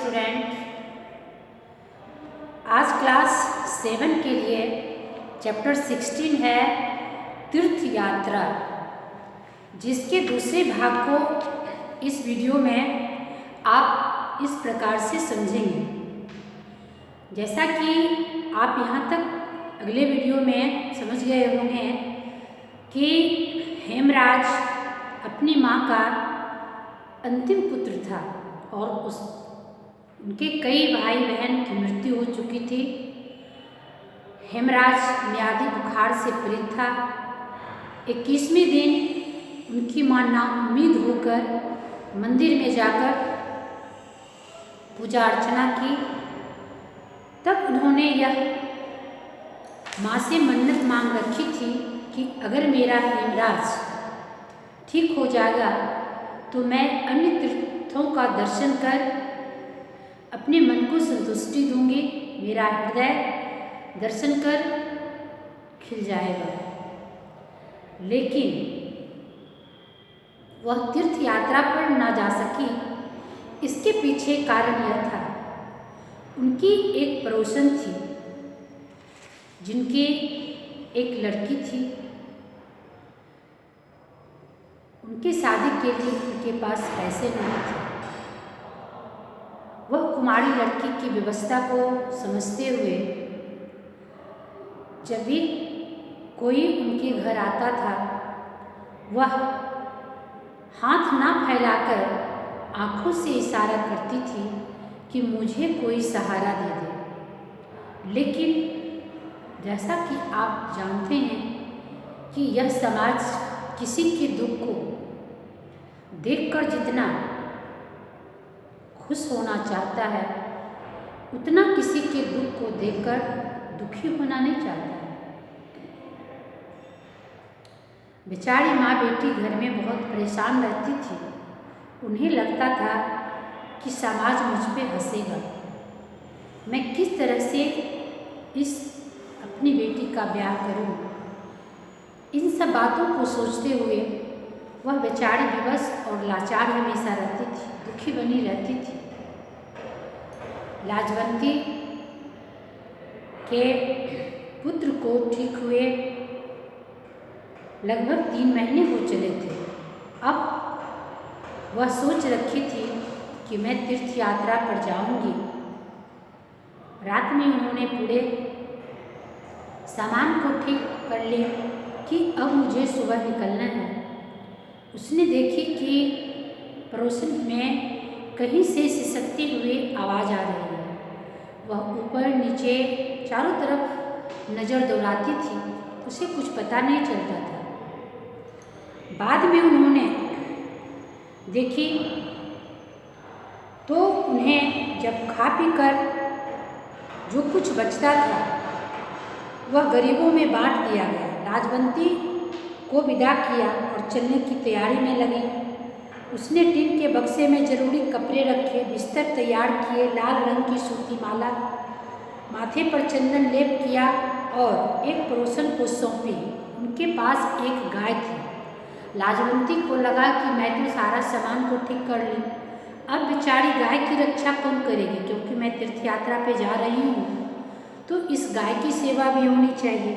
Student, आज class 7 के लिए चैप्टर 16 है तीर्थ यात्रा, जिसके दूसरे भाग को इस वीडियो में आप इस प्रकार से समझेंगे। जैसा कि आप यहाँ तक अगले वीडियो में समझ गए होंगे कि हेमराज अपनी माँ का अंतिम पुत्र था और उनके कई भाई बहन की मृत्यु हो चुकी थी। हेमराज मियादी बुखार से पीड़ित था। 21वें दिन उनकी माँ नाउम्मीद होकर मंदिर में जाकर पूजा अर्चना की। तब उन्होंने यह माँ से मन्नत मांग रखी थी कि अगर मेरा हेमराज ठीक हो जाएगा तो मैं अन्य तीर्थों का दर्शन कर अपने मन को संतुष्टि दूंगी, मेरा हृदय दर्शन कर खिल जाएगा। लेकिन वह तीर्थ यात्रा पर ना जा सकी। इसके पीछे कारण यह था, उनकी एक पड़ोसन थी जिनकी एक लड़की थी। उनकी शादी के लिए उनके पास पैसे नहीं थे। वह कुमारी लड़की की व्यवस्था को समझते हुए जब भी कोई उनके घर आता था, वह हाथ ना फैलाकर आंखों से इशारा करती थी कि मुझे कोई सहारा दे दे। लेकिन जैसा कि आप जानते हैं कि यह समाज किसी के दुख को देखकर जितना खुश होना चाहता है, उतना किसी के दुख को देखकर दुखी होना नहीं चाहता है। बेचारी माँ बेटी घर में बहुत परेशान रहती थी। उन्हें लगता था कि समाज मुझ पे हंसेगा, मैं किस तरह से इस अपनी बेटी का ब्याह करूं। इन सब बातों को सोचते हुए वह बेचारी विवश और लाचार हमेशा रहती थी, दुखी बनी रहती थी। लाजवंती के पुत्र को ठीक हुए लगभग 3 महीने हो चले थे। अब वह सोच रखी थी कि मैं तीर्थ यात्रा पर जाऊंगी। रात में उन्होंने पूरे सामान को ठीक कर लिया कि अब मुझे सुबह निकलना है। उसने देखी कि पड़ोसन में कहीं से सिसकती हुई आवाज़ आ रही है। वह ऊपर नीचे चारों तरफ नज़र दौड़ाती थी, उसे कुछ पता नहीं चलता था। बाद में उन्होंने देखी तो उन्हें जब खा पी कर जो कुछ बचता था वह गरीबों में बांट दिया गया। लाजवंती को विदा किया और चलने की तैयारी में लगी। उसने टिन के बक्से में जरूरी कपड़े रखे, बिस्तर तैयार किए, लाल रंग की सूती माला माथे पर चंदन लेप किया और एक पड़ोसन को सौंपी। उनके पास एक गाय थी। लाजवंती को लगा कि मैं तो सारा सामान को ठीक कर ली, अब बेचारी गाय की रक्षा कौन करेगी, क्योंकि मैं तीर्थ यात्रा पे जा रही हूँ तो इस गाय की सेवा भी होनी चाहिए।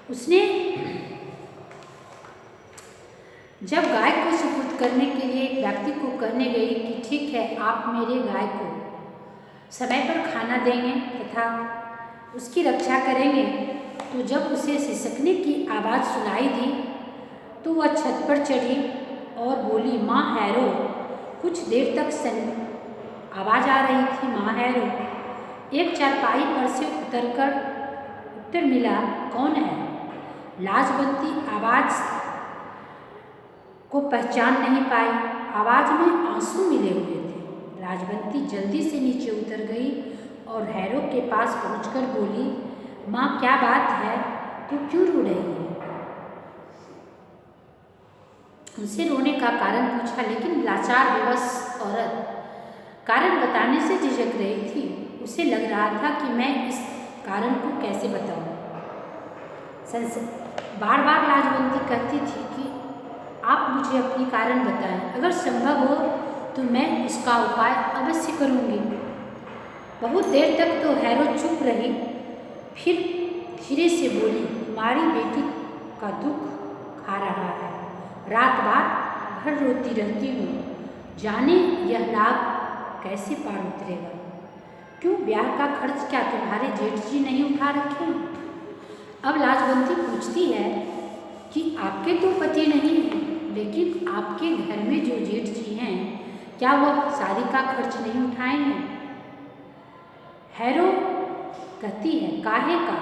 उसने जब गाय को सुपुर्द करने के लिए एक व्यक्ति को कहने गई कि ठीक है, आप मेरे गाय को समय पर खाना देंगे तथा उसकी रक्षा करेंगे, तो जब उसे सिसकने की आवाज़ सुनाई दी तो वह छत पर चढ़ी और बोली, माँ हैरो। कुछ देर तक आवाज़ आ रही थी, माँ हैरो। एक चारपाई पर से उतरकर उत्तर मिला, कौन है? लाजवंती आवाज़ को पहचान नहीं पाई। आवाज़ में आंसू मिले हुए थे। लाजवंती जल्दी से नीचे उतर गई और हैरो के पास पहुंचकर बोली, माँ क्या बात है, तू क्यों रो रही है? उनसे रोने का कारण पूछा, लेकिन लाचार विवश औरत कारण बताने से झिझक रही थी। उसे लग रहा था कि मैं इस कारण को कैसे बताऊं। बार बार लाजवंती कहती थी कि आप मुझे अपनी कारण बताएं, अगर संभव हो तो मैं उसका उपाय अवश्य करूँगी। बहुत देर तक तो हैरो चुप रही, फिर धीरे से बोली, तुम्हारी बेटी का दुख खा रहा है, रात रात भर रोती रहती हूँ, जाने यह लाभ कैसे पार उतरेगा। क्यों, ब्याह का खर्च क्या तुम्हारे जेठ जी नहीं उठा रखे हैं? अब लाजवंती पूछती है कि आपके तो पति नहीं हैं, लेकिन आपके घर में जो जेठ जी हैं, क्या वह शादी का खर्च नहीं उठाएंगे? हैरो कहती है, काहे का?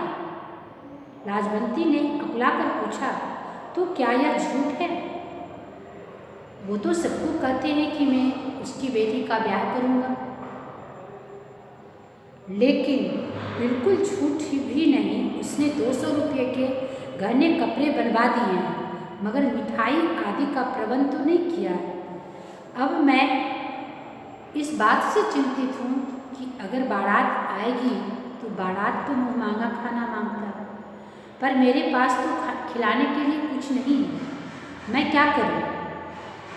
लाजवंती ने अकुला कर पूछा, तो क्या यह झूठ है? वो तो सबको कहते हैं कि मैं उसकी बेटी का ब्याह करूँगा, लेकिन बिल्कुल झूठ भी नहीं। उसने 200 रुपये के गहने कपड़े बनवा दिए हैं, मगर मिठाई आदि का प्रबंध तो नहीं किया है। अब मैं इस बात से चिंतित हूँ कि अगर बारात आएगी तो बारात तो मुँह मांगा खाना मांगता है, पर मेरे पास तो खिलाने के लिए कुछ नहीं है। मैं क्या करूँ?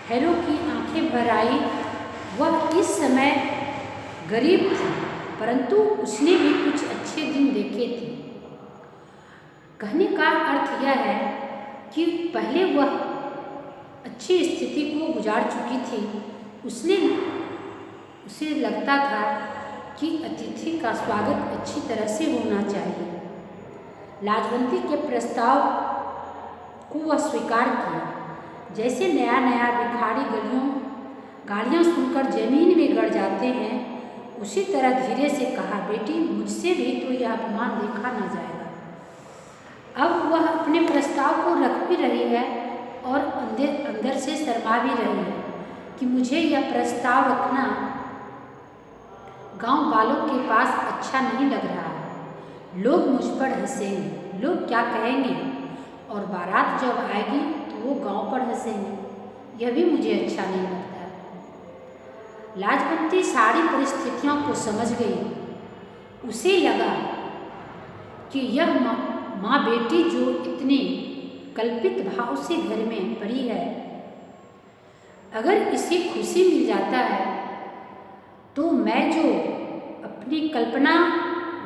हैरो की आंखें भर आई। वह इस समय गरीब थी, परंतु उसने भी कुछ अच्छे दिन देखे थे। कहने का अर्थ यह है कि पहले वह अच्छी स्थिति को गुजार चुकी थी। उसे लगता था कि अतिथि का स्वागत अच्छी तरह से होना चाहिए। लाजवंती के प्रस्ताव को वह स्वीकार किया। जैसे नया नया भिखारी गालियाँ सुनकर जमीन में गड़ जाते हैं, उसी तरह धीरे से कहा, बेटी मुझसे भी तो यह अपमान देखा न जाएगा। अब वह अपने प्रस्ताव को रख भी रही है और अंदर से शर्मा भी रही है कि मुझे यह प्रस्ताव रखना गांव वालों के पास अच्छा नहीं लग रहा है। लोग मुझ पर हंसेंगे, लोग क्या कहेंगे, और बारात जब आएगी तो वो गांव पर हंसेंगे, यह भी मुझे अच्छा नहीं लगता। लाजवंती सारी परिस्थितियों को समझ गई। उसे लगा कि यह माँ बेटी जो इतने कल्पित भाव से घर में पड़ी है, अगर इसे खुशी मिल जाता है तो मैं जो अपनी कल्पना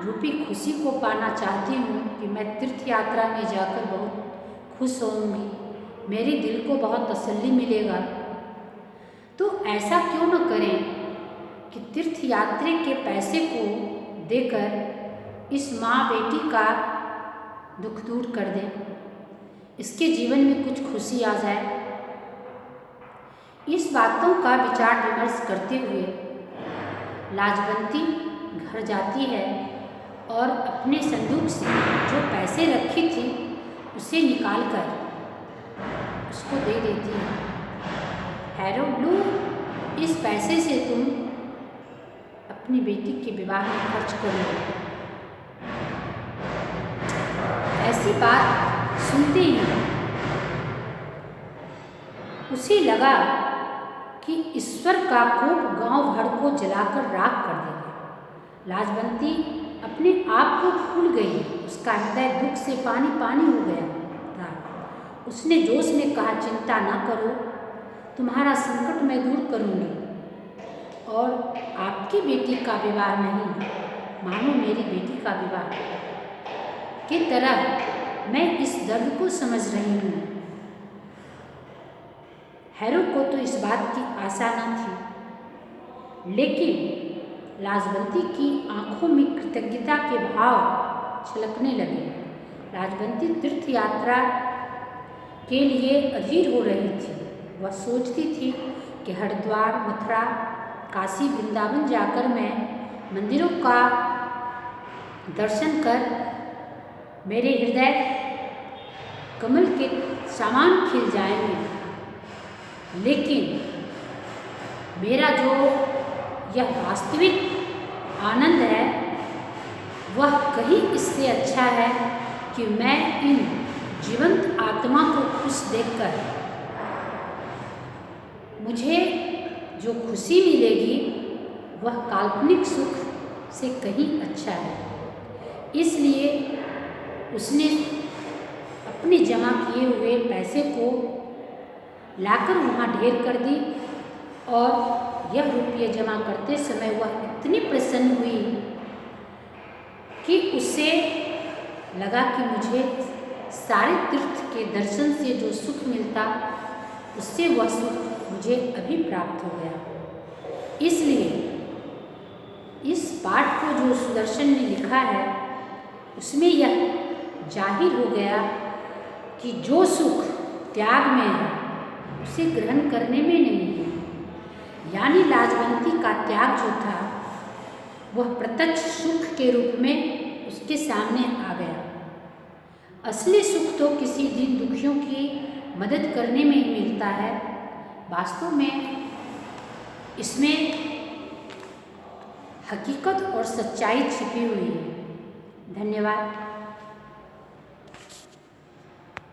रूपी खुशी को पाना चाहती हूँ कि मैं तीर्थ यात्रा में जाकर बहुत खुश होऊंगी, मेरे दिल को बहुत तसल्ली मिलेगा। तो ऐसा क्यों न करें कि तीर्थ यात्री के पैसे को देकर इस माँ बेटी का दुख दूर कर दें, इसके जीवन में कुछ खुशी आ जाए। इस बातों का विचार विमर्श करते हुए लाजवंती घर जाती है और अपने संदूक से जो पैसे रखी थी उसे निकालकर उसको दे देती है। हैरो, लो, इस पैसे से तुम अपनी बेटी के विवाह में खर्च करो। ऐसी बात सुनते ही उसे लगा कि ईश्वर का कोप गांव भर को जलाकर राख कर देगा। लाजवंती अपने आप को भूल गई। उसका हृदय दुख से पानी पानी हो गया था। उसने जोश में कहा, चिंता ना करो, तुम्हारा संकट मैं दूर करूंगी, और आपकी बेटी का विवाह नहीं, मानो मेरी बेटी का विवाह की तरह मैं इस दर्द को समझ रही हूँ। हैरो को तो इस बात की आशा न थी, लेकिन लाजवंती की आंखों में कृतज्ञता के भाव छलकने लगे। लाजवंती तीर्थ यात्रा के लिए अधीर हो रही थी। वह सोचती थी कि हरिद्वार, मथुरा, काशी, वृंदावन जाकर मैं मंदिरों का दर्शन कर मेरे हृदय कमल के समान खिल जाएंगे, लेकिन मेरा जो यह वास्तविक आनंद है वह कहीं इससे अच्छा है कि मैं इन जीवंत आत्मा को खुश देखकर मुझे जो खुशी मिलेगी वह काल्पनिक सुख से कहीं अच्छा है। इसलिए उसने अपने जमा किए हुए पैसे को लाकर वहाँ ढेर कर दी और यह रुपये जमा करते समय वह इतनी प्रसन्न हुई कि उसे लगा कि मुझे सारे तीर्थ के दर्शन से जो सुख मिलता उससे वह सुख मुझे अभी प्राप्त हो गया। इसलिए इस पाठ को जो सुदर्शन ने लिखा है उसमें यह जाहिर हो गया कि जो सुख त्याग में है उसे ग्रहण करने में नहीं है। यानी लाजवंती का त्याग जो था वह प्रत्यक्ष सुख के रूप में उसके सामने आ गया। असली सुख तो किसी दीन दुखियों की मदद करने में ही मिलता है। वास्तव में इसमें हकीकत और सच्चाई छिपी हुई है। धन्यवाद।